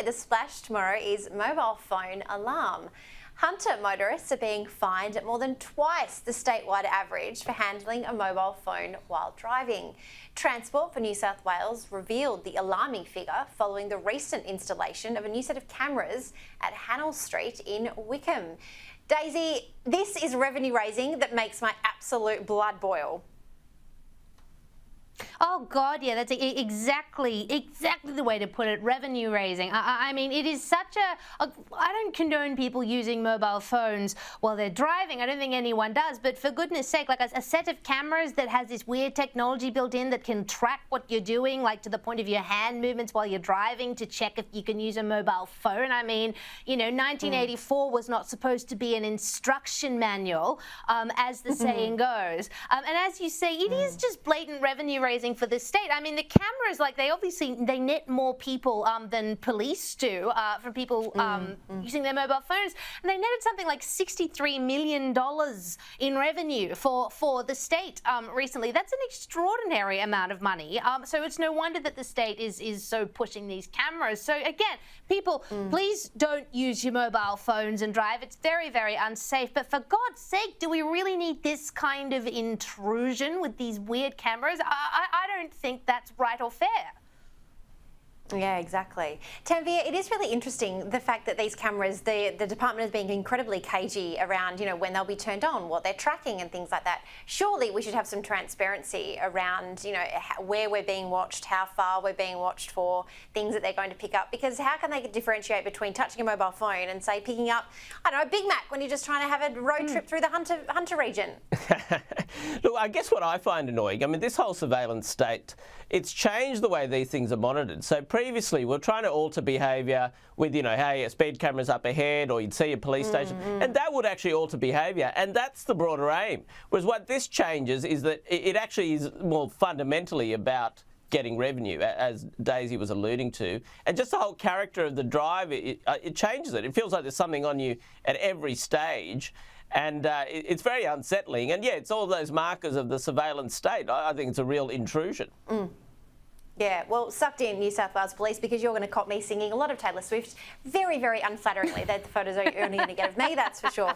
The splash tomorrow is mobile phone alarm. Hunter motorists are being fined more than twice the statewide average for handling a mobile phone while driving. Transport for New South Wales revealed the alarming figure following the recent installation of a new set of cameras at Hannell Street in Wickham. Daisy, this is revenue raising that makes my absolute blood boil. Oh God, yeah, that's exactly the way to put it. Revenue raising. I mean, it is such a. I don't condone people using mobile phones while they're driving. I don't think anyone does. But for goodness sake, like a set of cameras that has this weird technology built in that can track what you're doing, like to the point of your hand movements while you're driving to check if you can use a mobile phone. I mean, 1984 was not supposed to be an instruction manual, as the saying goes. And as you say, it is just blatant revenue raising for the state. I mean, the cameras, like they net more people than police do from people using their mobile phones, and they netted something like $63 million in revenue for the state recently. That's an extraordinary amount of money. So it's no wonder that the state is so pushing these cameras. So again, people, please don't use your mobile phones and drive. It's very, very unsafe. But for God's sake, do we really need this kind of intrusion with these weird cameras? I don't think that's right or fair. Yeah, exactly. Tanvir, it is really interesting the fact that these cameras, the department is being incredibly cagey around, when they'll be turned on, what they're tracking and things like that. Surely we should have some transparency around, where we're being watched, how far we're being watched for, things that they're going to pick up. Because how can they differentiate between touching a mobile phone and, say, picking up, I don't know, a Big Mac when you're just trying to have a road trip through the Hunter region? Look, I guess what I find annoying, this whole surveillance state, it's changed the way these things are monitored. So previously, we're trying to alter behaviour with, hey, a speed camera's up ahead, or you'd see a police station, and that would actually alter behaviour, and that's the broader aim. Whereas what this changes is that it actually is more fundamentally about getting revenue, as Daisy was alluding to, and just the whole character of the drive, it changes it. It feels like there's something on you at every stage. And it's very unsettling. And yeah, it's all those markers of the surveillance state. I think it's a real intrusion. Yeah, well, sucked in, New South Wales Police, because you're going to cop me singing a lot of Taylor Swift very, very unflatteringly. They're the photos you're only going to get of me, that's for sure.